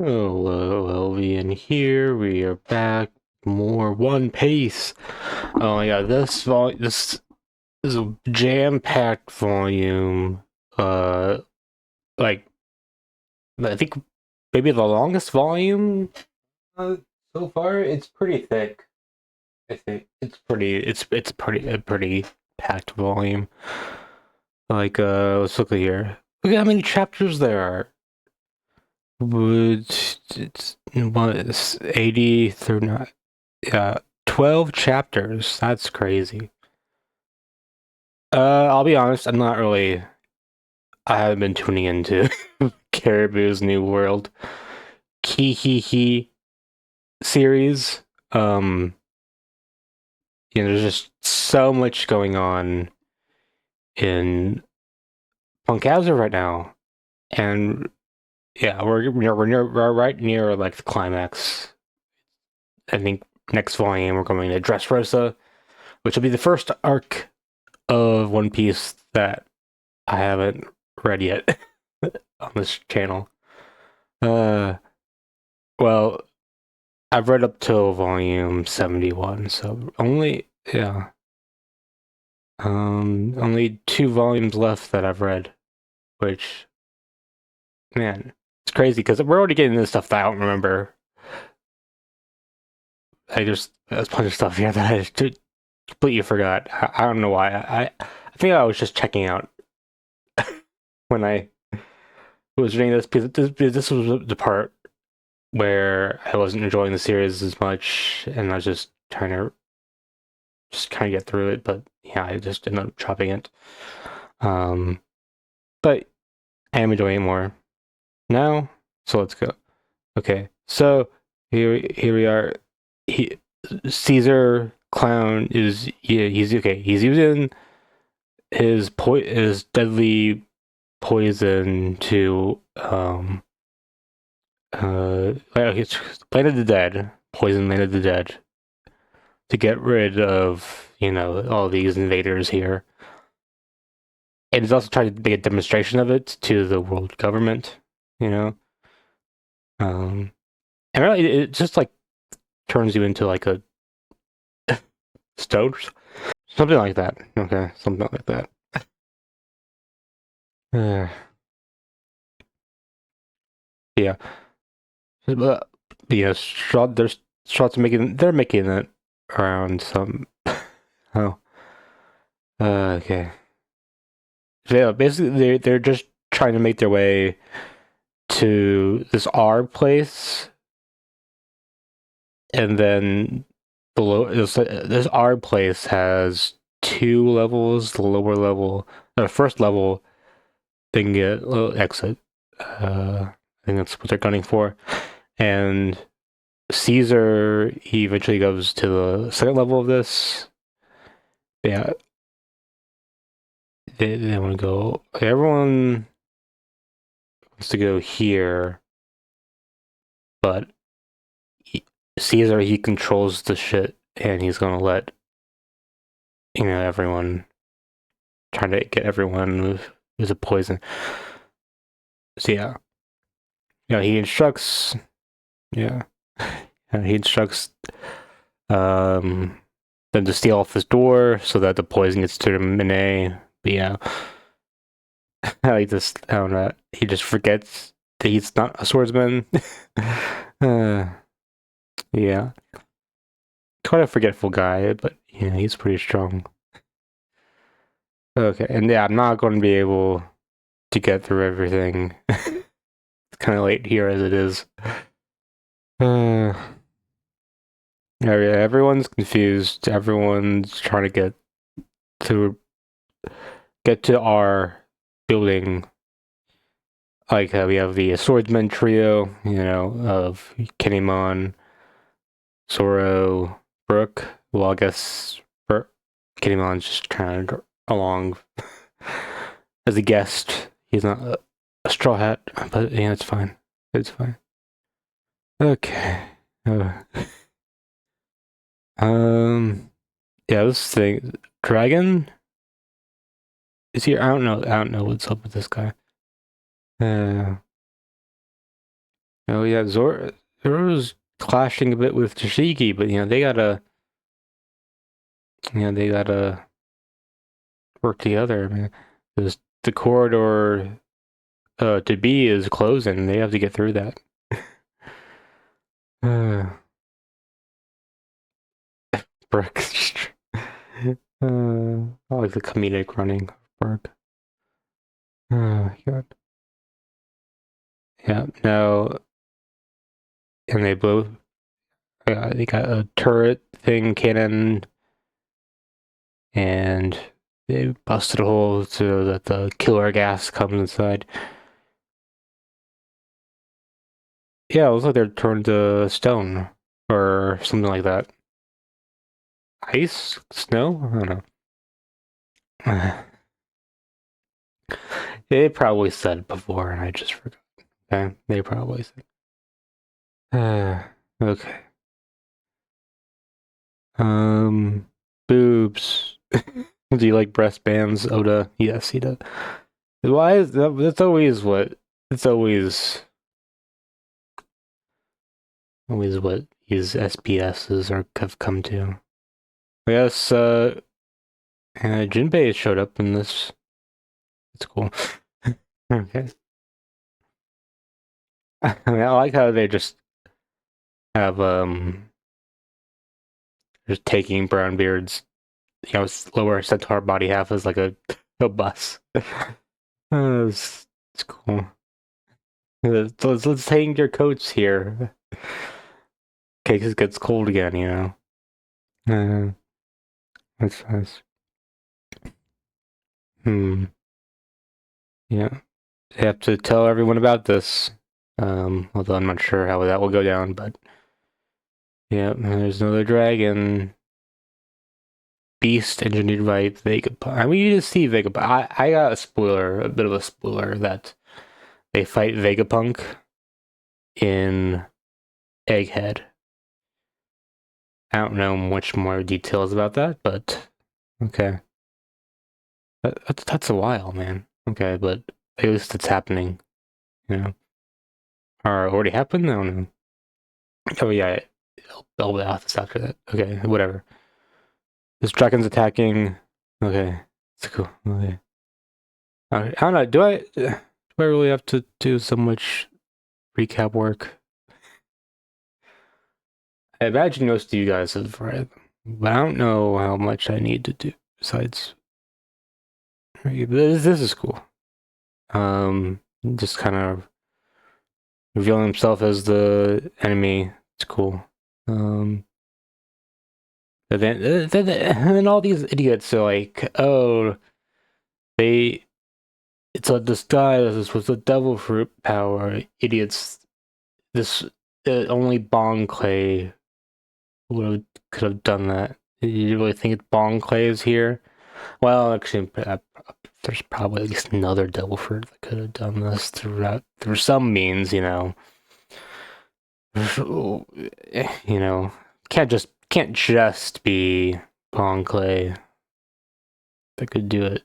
Hello, LV, and here we are back. More One Piece. Oh my god, this is a jam-packed volume. Like I think maybe the longest volume uh, so far. It's pretty thick. I think it's a pretty packed volume. Let's look at here. Look at how many chapters there are. Would it's what 80 through not. Yeah, 12 chapters. That's crazy. I'll be honest, I haven't been tuning into Caribou's New World Kihihi series. Um, there's just so much going on in Punkazor right now. And yeah, we're right near like the climax. I think next volume we're going to Dressrosa, which will be the first arc of One Piece that I haven't read yet on this channel. Uh, well, I've read up till volume 71, so only two volumes left that I've read, which, man, it's crazy because we're already getting into stuff that I don't remember. There's plenty of stuff here that I just completely forgot. I don't know why. I think I was just checking out when I was reading this because this was the part where I wasn't enjoying the series as much, and I was just trying to get through it. But yeah, I just ended up dropping it. Um, but I am enjoying it more now. So let's go. Okay, so here we are. Caesar Clown is he's okay. He's using his deadly poison to it's Land of the Dead, poison Land of the Dead, to get rid of, all these invaders here. And he's also trying to make a demonstration of it to the world government, you know? And really, it just like turns you into like a stone, something like that. Okay, something like that. Yeah, but yeah, there's shots they're making it around some. Oh, okay. So yeah, basically they're just trying to make their way to this R place, and then below this R place has two levels. The lower level, the first level, they can get a little exit. I think that's what they're gunning for. And Caesar, he eventually goes to the second level of this. Yeah, they want to go. Everyone wants to go here, but Caesar, he controls the shit, and he's gonna let everyone, trying to get everyone with a poison. So yeah, he instructs. Yeah, he instructs them to steal off his door so that the poison gets to Minnie. But yeah, I don't know. He just forgets that he's not a swordsman. uh, yeah, quite a forgetful guy, but yeah, he's pretty strong. Okay, and yeah, I'm not going to be able to get through everything. It's kind of late here as it is. Yeah, everyone's confused. Everyone's trying to to get to our building. Like we have the swordsman trio, of Kinemon, Zoro, Brook. Well, I guess Kinemon's just kind of along as a guest. He's not a straw hat, but yeah, it's fine. It's fine. Okay. Uh, yeah, this thing, Dragon is here. I don't know. I don't know what's up with this guy. Uh, Oh yeah, Zoro's clashing a bit with Tashigi, but they gotta work together, man. Because the corridor to B is closing. They have to get through that. Brooke. I like the comedic running of Brooke. Oh, God. Yeah, no, and they got a turret thing cannon, and they busted a hole so that the killer gas comes inside. Yeah, it looks like they're turned to stone or something like that. Ice? Snow? I don't know. They probably said it before and I just forgot. Okay, they probably said. Okay. Boobs. Do you like breast bands, Oda? Yes, he does. Why is that? That's always what. It's always what these SPSs have come to. Yes, Jinbei showed up in this. It's cool. Okay. I mean, I like how they just have just taking Brownbeard's lower centaur body half as like a bus. It's cool. Let's hang your coats here. In case it gets cold again, that's nice. Yeah. They have to tell everyone about this. Although I'm not sure how that will go down, but yeah, there's another dragon. Beast engineered by Vegapunk. I mean, you just see Vegapunk. I got a bit of a spoiler that they fight Vegapunk in Egghead. I don't know much more details about that, but okay. That's a while, man. Okay, but at least it's happening, you know. Or already happened? I don't know. Oh yeah, I'll be off this after that. Okay, whatever. This dragon's attacking. Okay, it's cool. Okay. I don't know. Do I really have to do so much recap work? I imagine most of you guys have read them, but I don't know how much I need to do besides. This is cool. Just kind of revealing himself as the enemy. It's cool. But then all these idiots are like, oh, they it's a disguise. This was a devil fruit power. Idiots. This only Bong Clay could have done that. You really think Bong Clay is here? Well, actually, there's probably at least another devil fruit that could have done this through some means. You know, can't just be Bong Clay that could do it.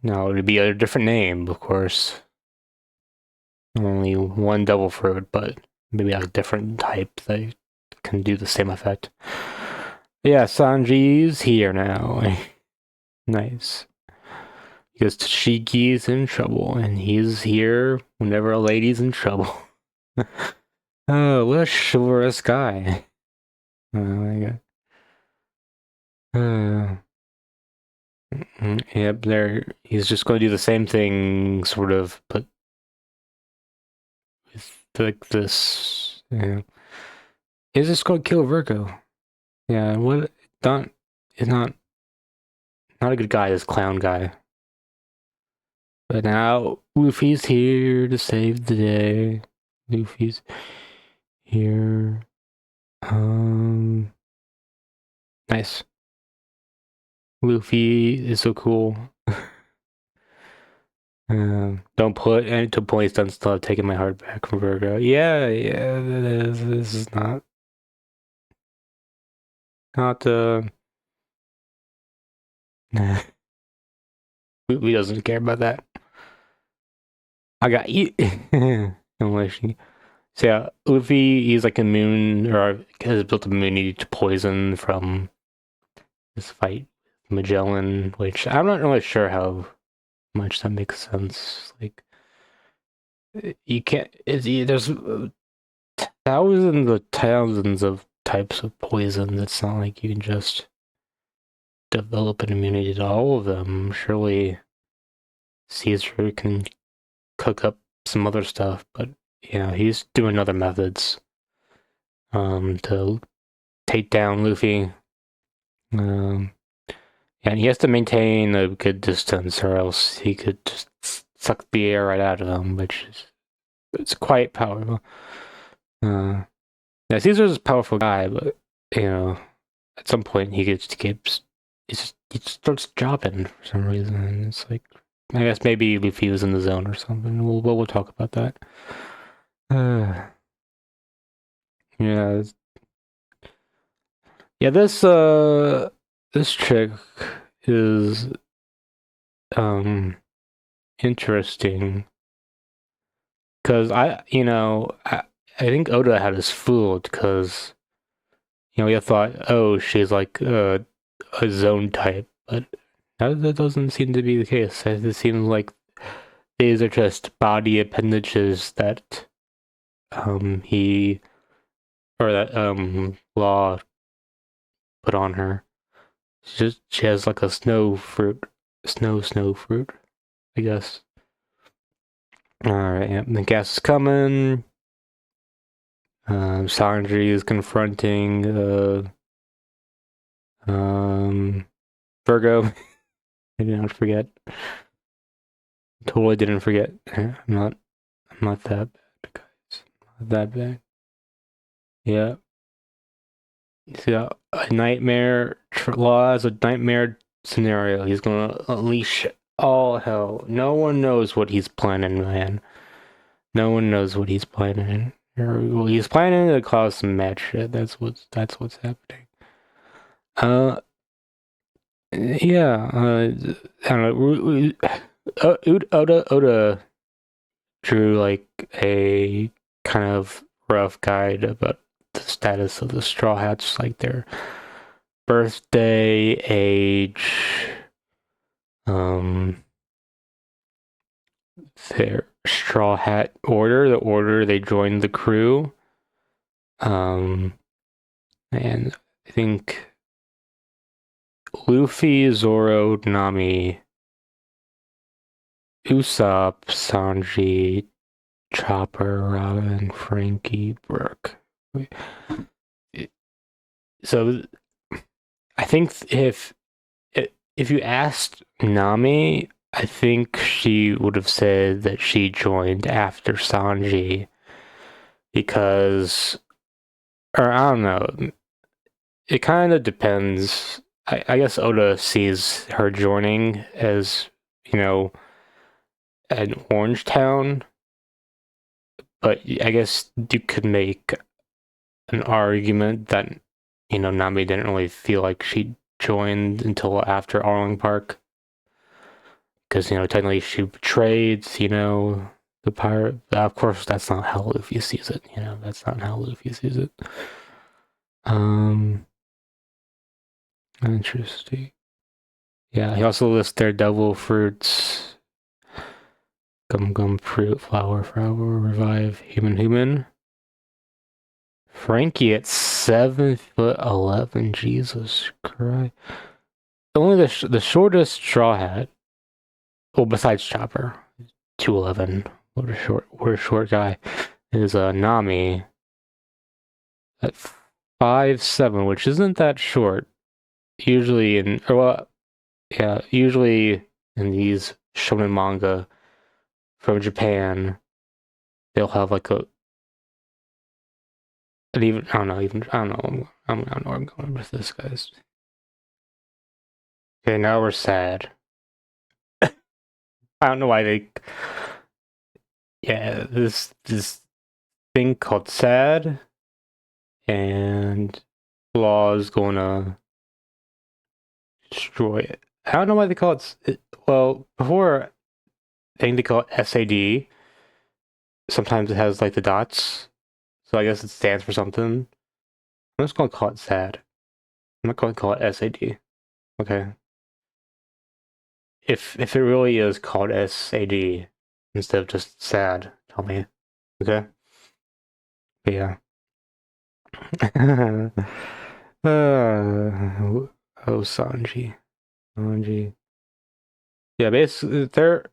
No, it'd be a different name, of course. Only one devil fruit, but maybe a different type that can do the same effect. Yeah, Sanji's here now. Nice. Because Tashiki's in trouble, and he's here whenever a lady's in trouble. Oh, what a chivalrous guy. Oh my god. Yep, he's just going to do the same thing, sort of, but with like this. Yeah. He's just going to kill Virgo. Yeah, what? Not, is not a good guy, this clown guy. But now Luffy's here to save the day. Luffy's here. Nice. Luffy is so cool. Don't put any 2 points done still have taken my heart back from Virgo. Yeah, this is not we doesn't care about that. I got you. Inhalation. So yeah, Luffy, he's like immune, or has built immunity to poison from his fight with Magellan, which I'm not really sure how much that makes sense. Like, you can't, there's thousands of types of poison. It's not like you can just develop an immunity to all of them. Surely Caesar can cook up some other stuff, but yeah, he's doing other methods to take down Luffy. Um, and he has to maintain a good distance, or else he could just suck the air right out of him, which is it's quite powerful. Yeah, Caesar's a powerful guy, but you know, at some point he just starts dropping for some reason. And it's like I guess maybe Luffy was in the zone or something. We'll talk about that. Uh, yeah, yeah. This chick is um interesting because I think Oda had us fooled because we thought, oh, she's like a zone type, but that doesn't seem to be the case. It seems like these are just body appendages that he or that Law put on her. She has like a snow fruit, I guess. All right, yeah, the gas is coming. Sanji is confronting Virgo. I did not forget. Totally didn't forget. I'm not that bad, guys. Not that bad. Yeah. He's got a nightmare. Law has a nightmare scenario. He's gonna unleash all hell. No one knows what he's planning, man. No one knows what he's planning. Well, he's planning to cause some mad shit. That's what's happening. Uh, yeah. I don't know. Oda drew like a kind of rough guide about the status of the Straw Hats, like their birthday, age, um, their Straw Hat order, the order they joined the crew, and I think Luffy, Zoro, Nami, Usopp, Sanji, Chopper, Robin, Frankie, Brooke. So I think if you asked Nami, I think she would have said that she joined after Sanji because, or I don't know, it kind of depends. I guess Oda sees her joining as, an Orange Town, but I guess you could make an argument that, Nami didn't really feel like she joined until after Arling Park. Because, technically she betrayed, the pirate. Of course, that's not how Luffy sees it. That's not how Luffy sees it. Um, Interesting. Yeah, he also lists their devil fruits. Gum fruit, flower, revive, human. Frankie at 7'11". Jesus Christ. Only the shortest Straw Hat. Well, besides Chopper, 2'11". What a short guy. Is Nami at 5'7", which isn't that short. Usually usually in these shonen manga from Japan, they'll have like I don't know. I don't know where I'm going with this, guys. Okay, now we're sad. I don't know why they. Yeah, this thing called sad, and Law is gonna destroy it. I don't know why they call it. Well, before I think they call it SAD, sometimes it has like the dots, so I guess it stands for something. I'm just gonna call it sad. I'm not gonna call it SAD. Okay. If it really is called SAD instead of just sad, tell me. Okay. But yeah. Oh, Sanji. Sanji. Yeah, basically, they're.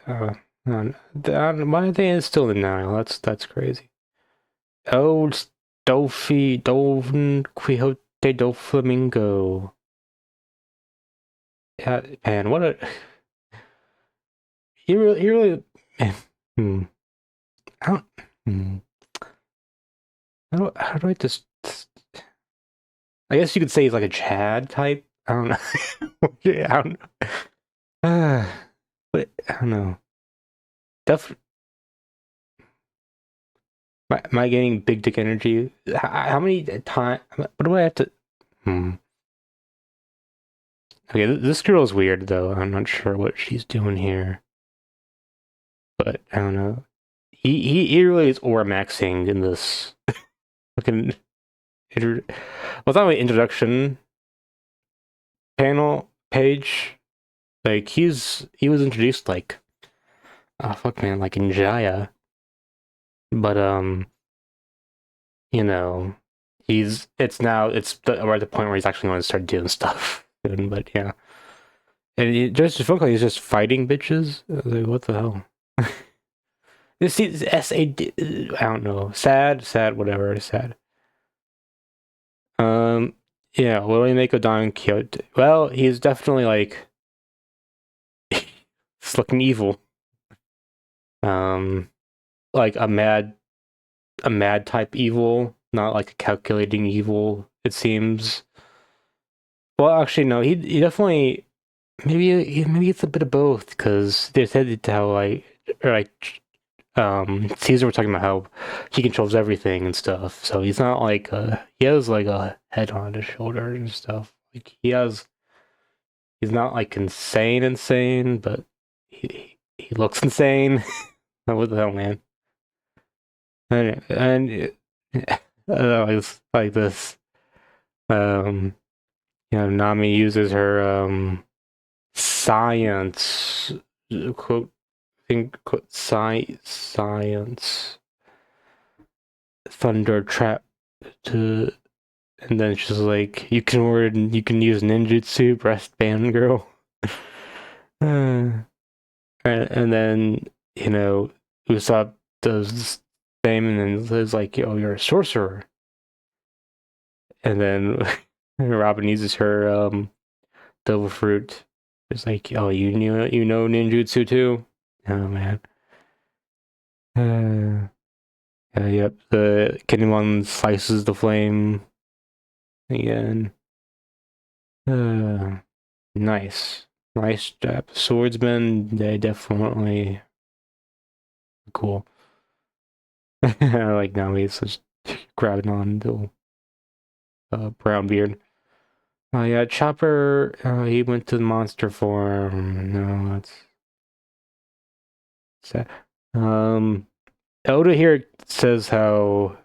Why are they still in denial? That's crazy. Oh, it's Doffy, Dolphin, Quixote, Doflamingo. Yeah, man, what a. He really. Man, hmm. How, hmm. How do I just. I guess you could say he's like a Chad type. I don't know. Yeah, I don't know. But I don't know. Def am I getting big dick energy? How many time? What do I have to? Hmm. Okay, this girl is weird though. I'm not sure what she's doing here, but I don't know. He really is aura maxing in this fucking. Well, it's not really introduction panel page. Like he was introduced like oh fuck man like in Jaya, but you know we're at the point where he's actually going to start doing stuff soon. But yeah, and it just felt like he's just fighting bitches. I was like, what the hell? This is SAD. I don't know. Sad, whatever. Sad. Um, yeah. What do we make of Don Quixote? Well, he's definitely like he's looking evil. Um, like a mad type evil, not like a calculating evil. It seems. Well, actually, no. He definitely maybe it's a bit of both because they said how like Caesar was talking about how he controls everything and stuff. So he's not like he has like a head on his shoulder and stuff. Like he's not like insane, but he looks insane. What the hell, man? And it's like this. Um, Nami uses her science quote think quote science thunder trap to, and then she's like, you can use ninjutsu, breastband girl. And then, Usopp does the same, and then it's like, oh, you're a sorcerer. And then Robin uses her devil fruit. It's like, oh, you know ninjutsu too? Oh man. Yep. The Kinemon slices the flame again. Nice. Nice job. Swordsman, they definitely cool. I like now he's just grabbing on the brown beard. Oh yeah, Chopper, he went to the monster form. No, that's sad. Oda here says how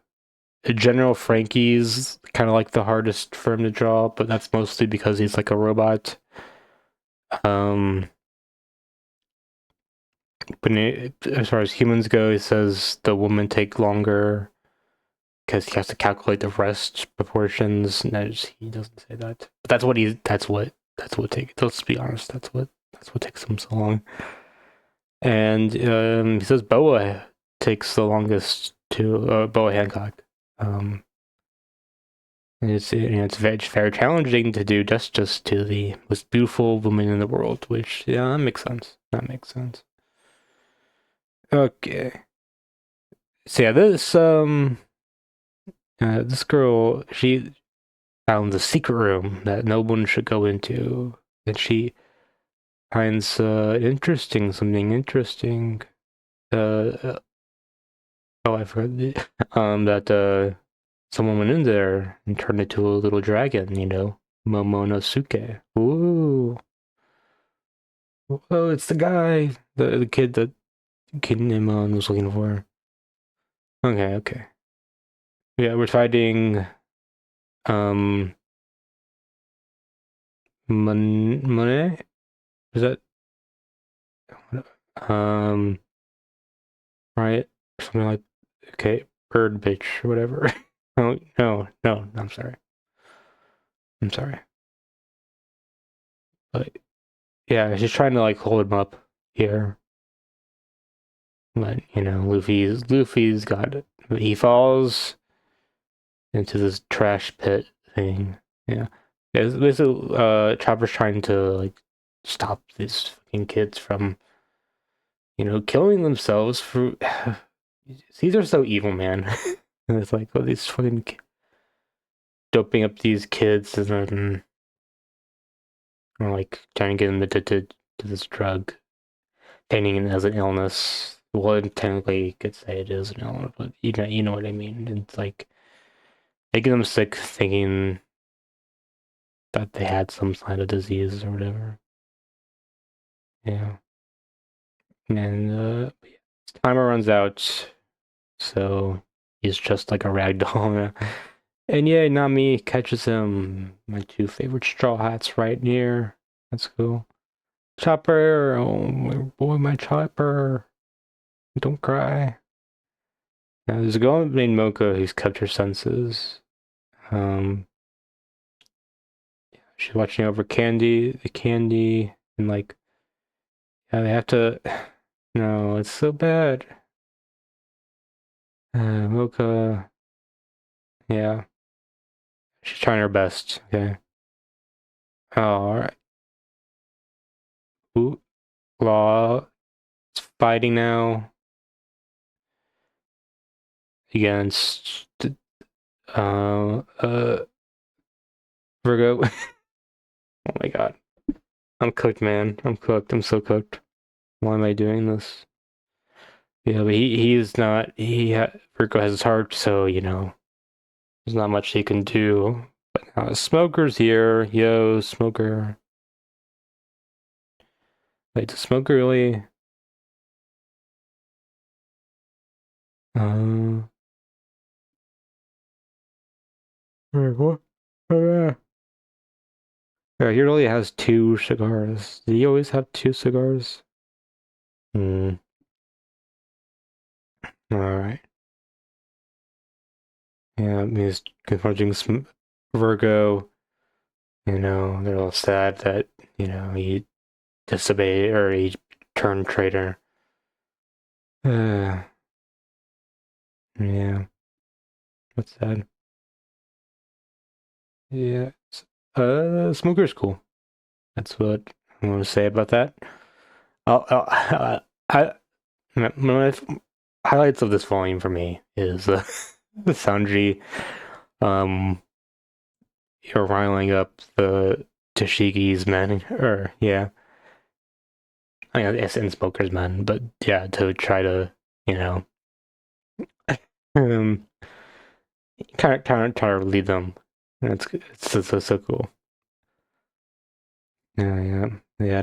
General Frankie's kind of like the hardest for him to draw, but that's mostly because he's like a robot. Um, but as far as humans go, he says the women take longer because he has to calculate the rest proportions. No, he doesn't say that. But that's what takes. Let's be honest. That's what takes him so long. And he says Boa takes the longest to Boa Hancock. And it's very challenging to do justice to the most beautiful woman in the world, which yeah, that makes sense. That makes sense. Okay. So yeah, this girl, she found the secret room that no one should go into, and she finds something interesting. Oh, I forgot that someone went in there and turned into a little dragon. Momonosuke. Ooh. Oh, it's the guy, the kid that Kinemon was looking for. Okay, okay. Yeah, we're fighting um Monet? Is that um right? Something like okay, bird bitch or whatever. Oh no, I'm sorry. I'm sorry. But yeah, she's trying to like hold him up here. But you know, Luffy's got it. He falls into this trash pit thing. Yeah. There's a Chopper's trying to like stop these fucking kids from, you know, killing themselves for these are so evil, man. And it's like, oh, these fucking doping up these kids and then or like trying to get them addicted to this drug, painting it as an illness. Well, technically, you could say it is an illness, but you know what I mean. It's like making them sick, thinking that they had some kind of disease or whatever. Yeah, and timer runs out, so he's just like a rag doll. And yeah, Nami catches him. My two favorite straw hats right near. That's cool. Chopper, oh my boy, my Chopper. Don't cry. Now, there's a girl named Mocha who's kept her senses. Um, she's watching over the candy, and like, yeah, they have to. No, it's so bad. Mocha, yeah, she's trying her best. Okay. Oh, all right. Ooh, Law is fighting now against uh Virgo. Oh my god. I'm cooked, man. I'm cooked. I'm so cooked. Why am I doing this? Yeah, but he's not. Virgo has his heart, so you know there's not much he can do. But now Smoker's here. Yo, Smoker. Wait, does Smoker really? Uh, what? Oh, yeah. Yeah, he really has two cigars. Did he always have two cigars? Hmm. All right. Yeah, he's confronting Virgo. You know, they're all sad that you know he disobeyed or he turned traitor. Uh, yeah, what's that? Yeah, Smoker's cool. That's what I want to say about that. I one of the highlights of this volume for me is the Sanji, um, you're riling up the Tashiki's men, or yeah, I mean, it's in Smoker's men, but yeah, to try to you know, um, kind of lead them. And it's so cool. Yeah, yeah. They had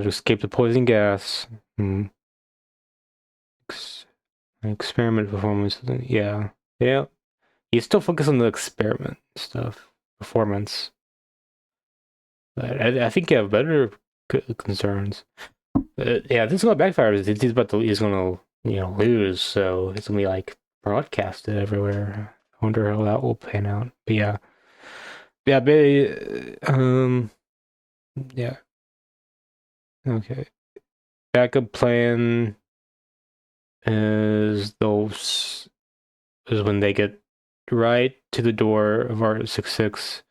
to escape the poison gas. Mm. Ex- Experiment performance. Yeah, yeah. You still focus on the experiment stuff, performance. But I think you have better concerns. Yeah, this is gonna backfire. He's gonna lose, so it's gonna be like broadcasted everywhere. I wonder how that will pan out. But yeah, yeah. Okay. Backup plan is when they get right to the door of R66,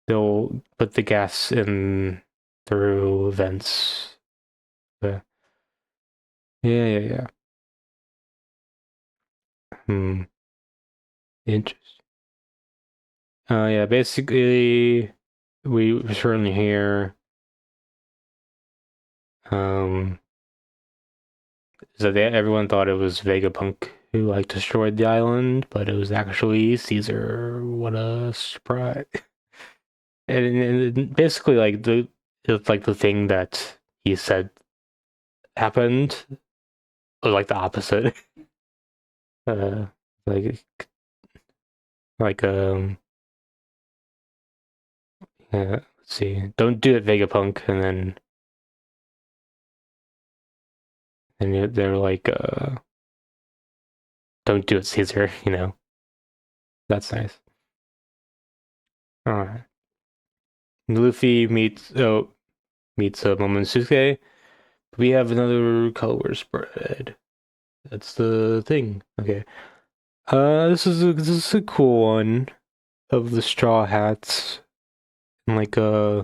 they'll put the gas in through vents. Yeah, yeah. Hmm. Interesting. Yeah. Basically, we were certainly here. Um, so everyone thought it was Vegapunk who like destroyed the island, but it was actually Caesar. What a surprise! And basically, like it's like the thing that he said happened was like the opposite. uh, like like yeah, let's see, don't do it, Vegapunk, and then they're like don't do it, Caesar. That's nice. All right, Luffy meets Momonosuke. We have another color spread. That's the thing. Okay. This is a cool one of the straw hats and like uh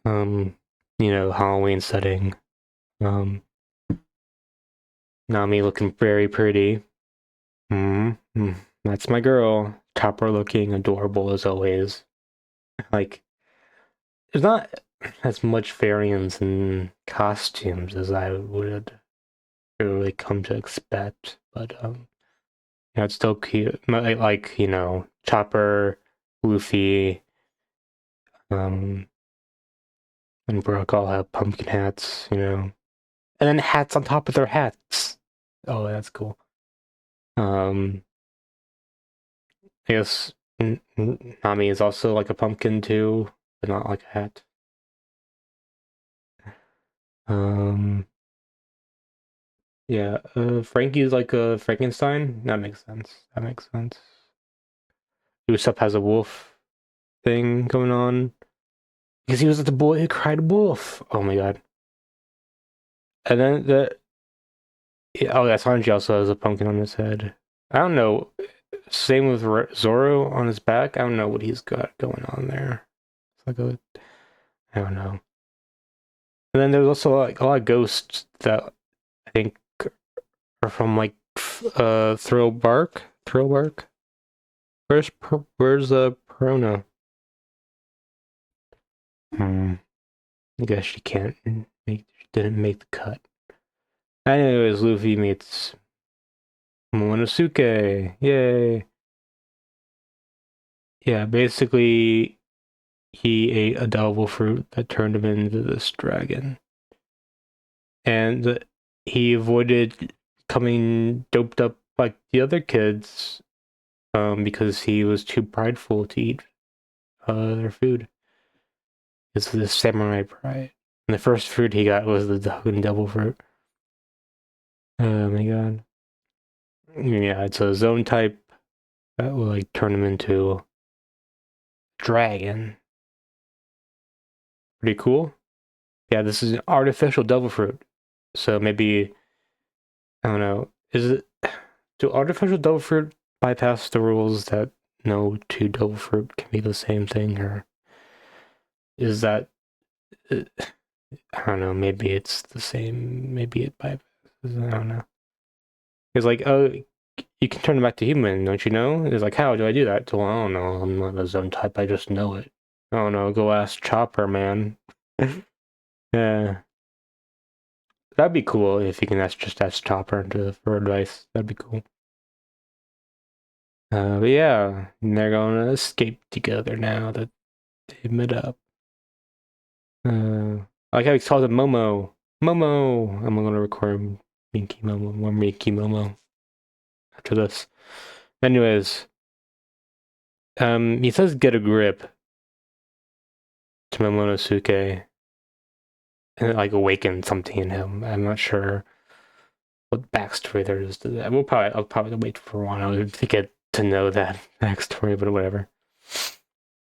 um Halloween setting. Um, Nami looking very pretty. Mm, that's my girl. Chopper looking adorable as always. Like there's not as much variance in costumes as I would really come to expect, but it's still cute. Chopper, Luffy, um, and Brook all have pumpkin hats. And then hats on top of their hats. Oh, that's cool. Um, I guess Nami is also like a pumpkin too, but not like a hat. Um, yeah, Frankie's like a Frankenstein. That makes sense. That makes sense. Usopp has a wolf thing going on because he was the boy who cried wolf. Oh my god! And then yeah, Sanji also has a pumpkin on his head. I don't know. Same with Zoro on his back. I don't know what he's got going on there. It's like I don't know. And then there's also like a lot of ghosts that I think are from like Throwbark. Where's Perona? I guess she didn't make the cut. Anyways, Luffy meets Momonosuke. Yay! Yeah, basically he ate a devil fruit that turned him into this dragon, and he avoided coming doped up like the other kids, because he was too prideful to eat their food. It's the samurai pride. And the first fruit he got was the fucking devil fruit. Oh my god. Yeah, it's a zone type that will like turn him into a dragon. Pretty cool. Yeah, this is an artificial devil fruit. So maybe I don't know. Do artificial devil fruit bypass the rules that no two devil fruit can be the same thing, or is that I don't know, maybe it's the same, maybe it bypasses, I don't know. It's like, oh, you can turn it back to human, don't you know? It's like, how do I do that? So, well, I don't know, I'm not a zone type, I just know it. I don't know, go ask Chopper, man. Yeah. That'd be cool if you can ask Chopper for advice. That'd be cool. But yeah, they're gonna escape together now that they met up. I like how he calls it Momo. Momo! I'm gonna record Minky Momo, more Minky Momo after this. Anyways, he says get a grip to Momonosuke, and it like awakened something in him. I'm not sure what backstory there is to that. I'll probably wait for a while to get to know that backstory, but whatever.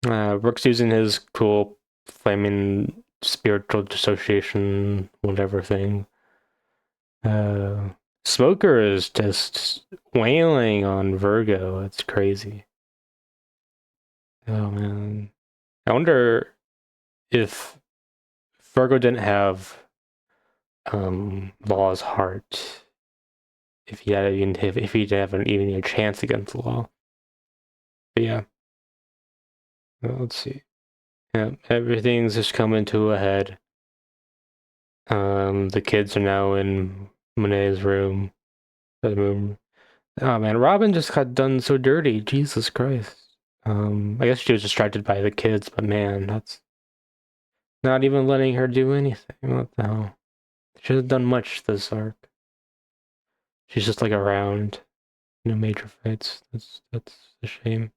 Rook's using his cool flaming spiritual dissociation, whatever thing. Smoker is just wailing on Virgo. It's crazy. Oh man. I wonder if Virgo didn't have Law's heart, if he didn't have even a chance against Law. But yeah. Well, let's see. Yeah, everything's just coming to a head. The kids are now in Monet's room. Oh man, Robin just got done so dirty. Jesus Christ. I guess she was distracted by the kids, but man, that's Not even letting her do anything. What the hell? She hasn't done much this arc. She's just like around. No major fights. That's a shame.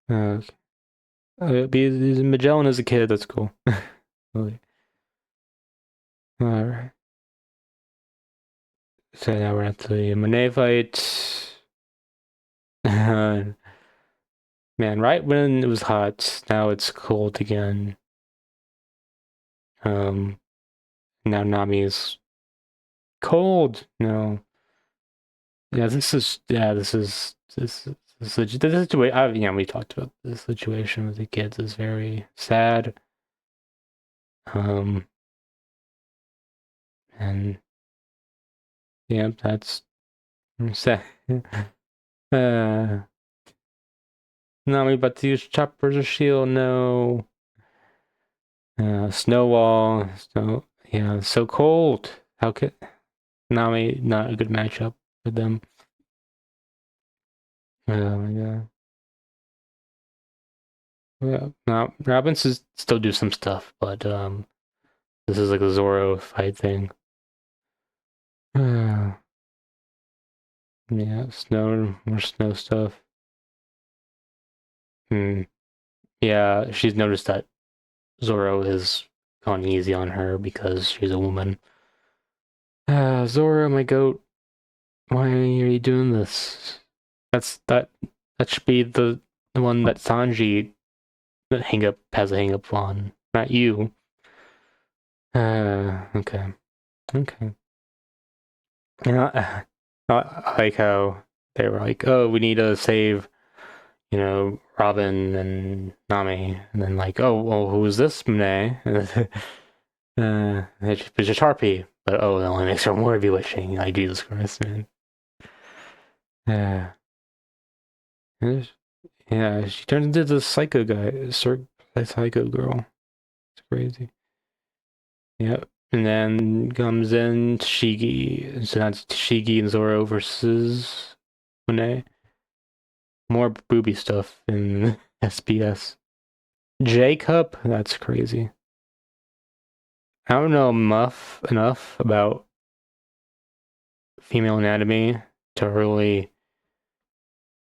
Uh, Magellan as a kid. That's cool. All right. So now we're at the Monet fight. Man, right when it was hot, now it's cold again. Um, Now Nami's cold. No, yeah, this situation. We talked about this situation with the kids is very sad. Um, and yeah, that's sad. uh, Nami about to use choppers or shield. No. Snowball. Yeah, so cold. How could Nami not a good matchup with them? Oh my god. Yeah, now Robin's is still do some stuff, but this is like a Zoro fight thing. Yeah, more snow stuff. Hmm. Yeah, she's noticed that Zoro has gone easy on her because she's a woman. Zoro, my goat, why are you doing this? That should be the one that Sanji that hang up has a hang up on, not you. Okay, okay. I like how they were like, oh, we need to save, Robin and Nami, and then like, oh, well, who's this Monet? It's just Harpy, but oh, that only makes her more bewitching. Like Jesus Christ, man. Yeah, yeah. She turns into the psycho guy, psycho girl. It's crazy. Yep. And then comes in Shigi. So that's Shigi and Zoro versus Monet. More booby stuff in SBS. Jacob? That's crazy. I don't know enough about female anatomy to really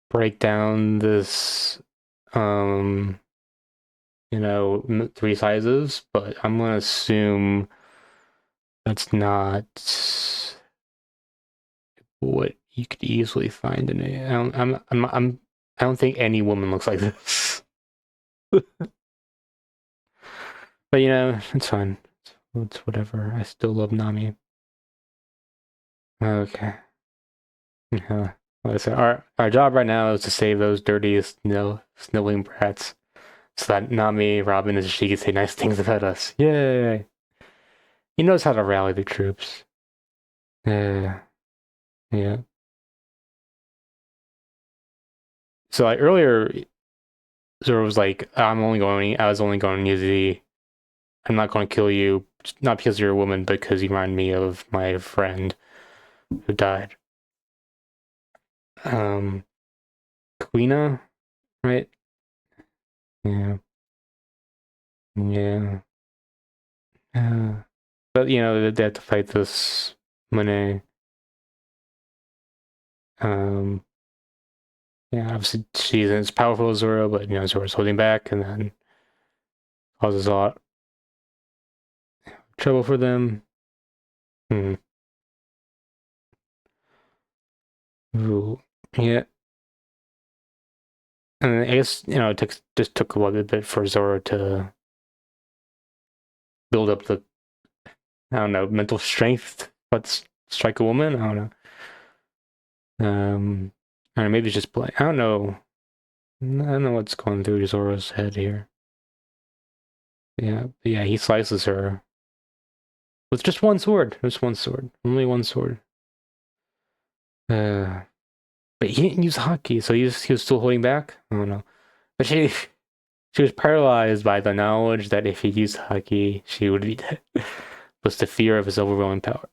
break down this, three sizes, but I'm gonna assume that's not what you could easily find in it. I don't think any woman looks like this. But it's fine. It's whatever. I still love Nami. Okay. Yeah. Like I said, our job right now is to save those dirty snowing brats, so that Nami, Robin, and she can say nice things about us. Yay! He knows how to rally the troops. Yeah. Yeah. So like earlier, Zoro was like, I was only going to use the I'm not going to kill you, not because you're a woman, but because you remind me of my friend who died. Um, Quina, right? Yeah, yeah. But they have to fight this Monet. Um, yeah, obviously she's as powerful as Zoro, but Zoro's holding back, and then causes a lot of trouble for them. Hmm. Ooh. Yeah, and I guess it took a little bit for Zoro to build up the I don't know mental strength. Let's strike a woman. I don't know. I don't know, maybe it's just play. I don't know. I don't know what's going through Zoro's head here. Yeah, but yeah, he slices her with just one sword. Just one sword. Only one sword. Uh, but he didn't use hockey, so he was still holding back. I don't know. But she was paralyzed by the knowledge that if he used hockey, she would be dead. Was the fear of his overwhelming power.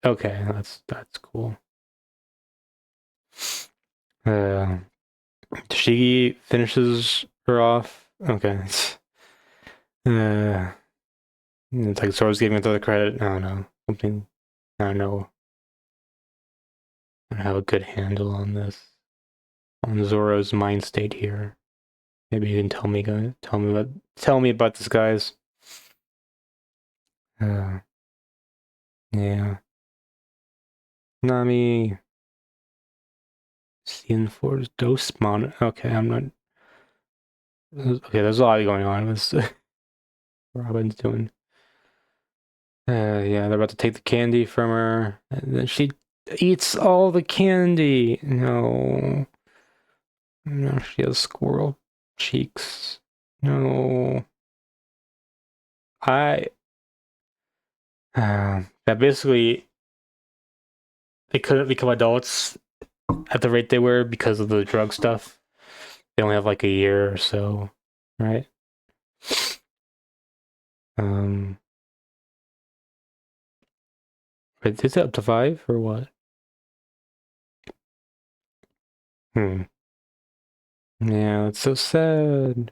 Okay, that's cool. Uh, Shigi finishes her off. Okay. It's like Zoro's giving it the credit. I don't know. Something. I don't know. I don't have a good handle on this. On Zoro's mind state here. Maybe you can tell me, guys. Tell me about this, guys. Yeah. Nami. Season 4's Dose Mon. Okay, I'm not. Okay, there's a lot going on with Robin's doing. Yeah, they're about to take the candy from her, and then she eats all the candy. No. No, she has squirrel cheeks. No. I. That basically, they couldn't become adults at the rate they were because of the drug stuff. They only have like a year or so, right? Um, is it up to 5 or what? Yeah, it's so sad.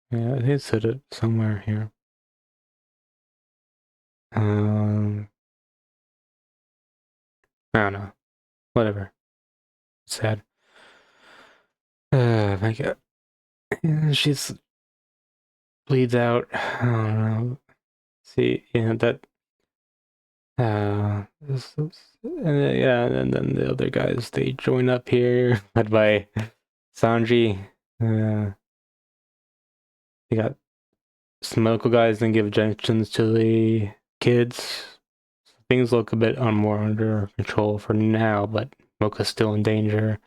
Yeah, it said it somewhere here. I don't know. Whatever. Sad. My God. She's bleeds out. I don't know. See, yeah, that. Yeah, and then the other guys they join up here, led by Sanji. They got some local guys and give injections to the kids. Things look a bit more under control for now, but Mocha's still in danger.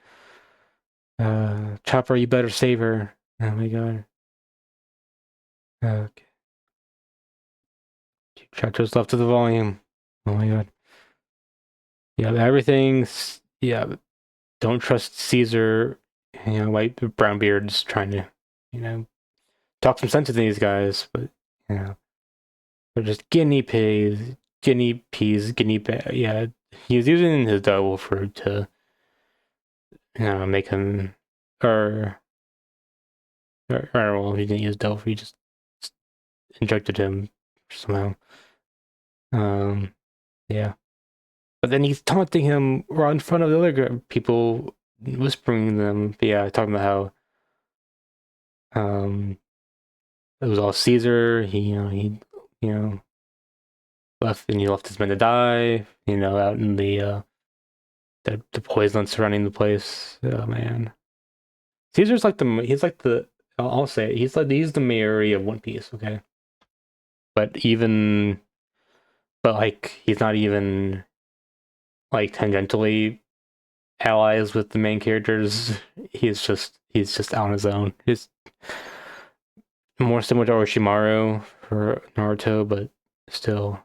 Chopper, you better save her. Oh my god. Okay. Two chapters left of the volume. Oh my god. Yeah, everything's. Yeah, don't trust Caesar. You know, white brown beard's trying to, you know, talk some sense to these guys, but you know, they're just guinea pigs, Yeah, he's using his devil fruit to, you know, make him, or well, he didn't use devil fruit, he just injected him somehow. Yeah, but then he's taunting him right in front of the other people, whispering them. But yeah, talking about how, it was all Caesar. You know, he left his men to die. You know, out in the poison surrounding the place. Oh man, Caesar's like he's like the. I'll say it, he's the Mayuri of One Piece. Okay, but like he's not even like tangentially allies with the main characters. He's just on his own. He's more similar to Orochimaru for Naruto, but still,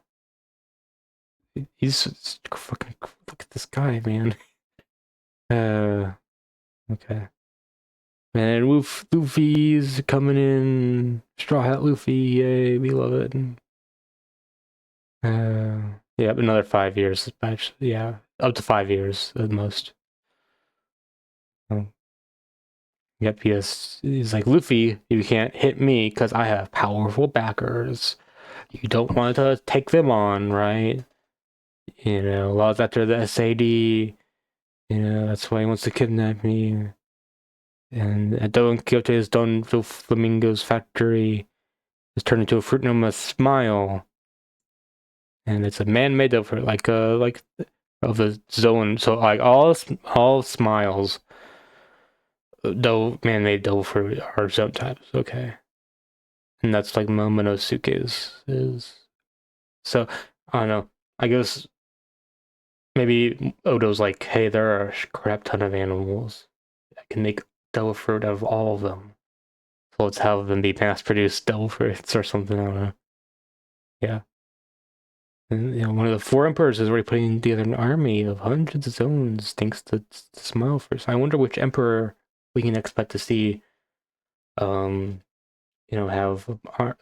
he's fucking look at this guy, man. Okay. Man, Luffy's coming in. Straw Hat Luffy, yay, we love it. Yeah, another 5 years. Actually, yeah, up to 5 years at most. Oh. Yep, he's like, Luffy, you can't hit me because I have powerful backers. You don't want to take them on, right? You know, laws after the SAD. You know, that's why he wants to kidnap me. And at Don Quixote's Don Flamingo's factory is turned into a fruit known as Smile. And it's a man-made of like of the zone. So like all smiles, though man-made dough fruit are zone types. Okay, and that's like Momonosuke is. So I don't know. I guess maybe Odo's like, hey, there are a crap ton of animals. I can make devil fruit out of all of them. So let's have them be mass-produced devil fruits or something. I don't know. Yeah. And, you know, one of the four emperors is already putting together an army of hundreds of zones thanks to Smile First. I wonder which emperor we can expect to see, you know, have a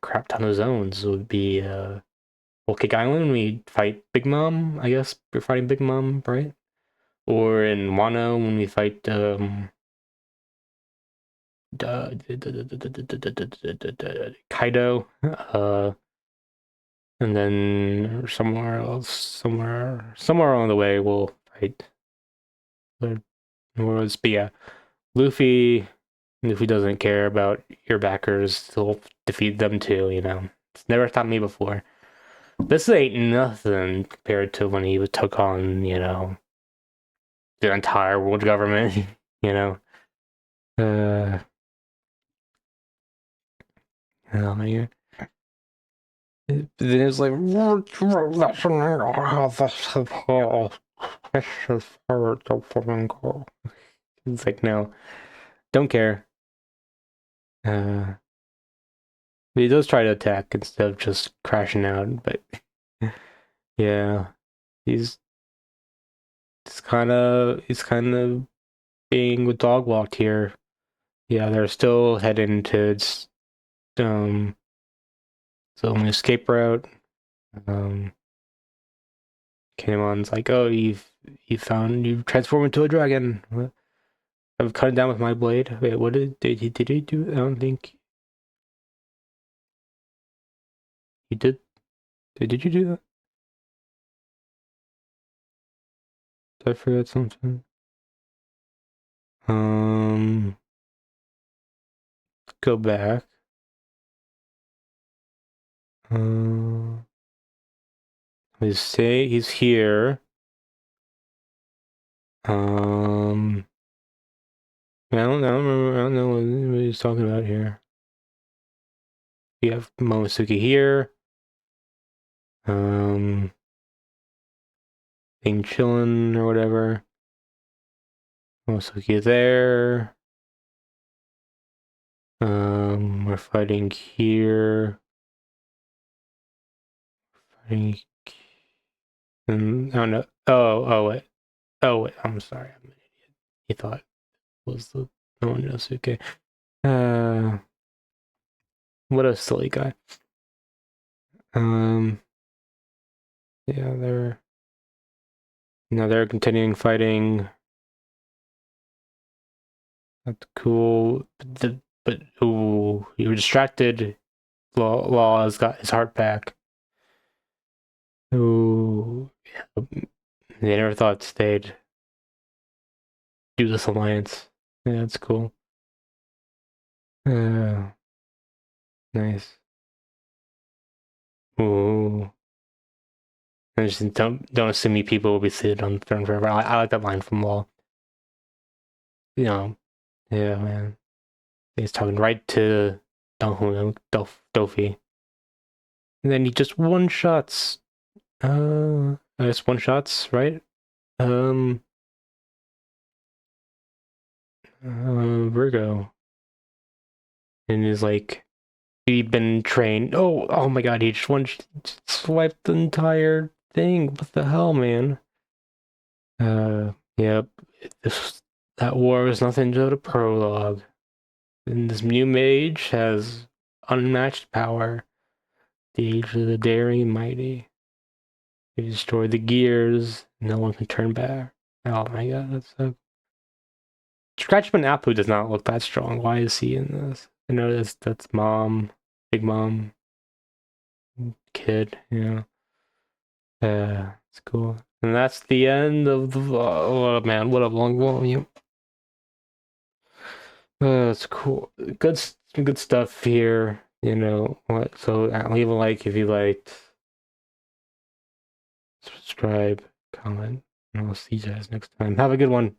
crap ton of zones. It would be Whole Cake Island, we fight Big Mom, I guess. We're fighting Big Mom, right? Or in Wano, when we fight Kaido, and then somewhere else, somewhere along the way, we'll fight. But yeah, Luffy. Luffy doesn't care about your backers. He'll defeat them too. It's never stopped me before. This ain't nothing compared to when he took on, the entire world government. you know. Uh, oh man. Then it's like, it's like, no, don't care. But he does try to attack instead of just crashing out. But yeah, he's he's kind of being dog walked here. Yeah, they're still heading to its so an escape route. Um, Kinemon's like, oh, you've transformed into a dragon. I've cut it down with my blade. Wait, what did he do? I don't think he did. Did you do that? Did I forget something? Go back. Let's say he's here. I don't remember. I don't know what he's talking about here. We have Momonosuke here. Being chillin' or whatever. Momonosuke there. We're fighting here. Fighting. I don't know. Oh, wait. Oh, wait. I'm sorry. I'm an idiot. He thought it was the Momonosuke. What a silly guy. Yeah, they're continuing fighting. That's cool. But ooh, you were distracted. Law has got his heart back. Ooh, yeah. They never thought they'd do this alliance. Yeah, that's cool. Nice. Ooh. And just don't assume me people will be seated on the throne forever. I like that line from Law. Yeah, man. He's talking right to Doffy. And then he just one shots. It's one shots, right? Virgo. And he's like, he'd been trained. Oh my god, he just swiped the entire thing. What the hell, man? Yep. That war was nothing but a prologue. And this new mage has unmatched power. The age of the daring mighty. He destroyed the gears. No one can turn back. Oh my god, that's so. Scratchman Apu does not look that strong. Why is he in this? I know that's mom, big mom, kid. It's cool. And that's the end of the. Oh man, what a long volume. It's cool. Good stuff here. What? So leave a like if you liked. Subscribe, comment, and I'll see you guys next time. Have a good one.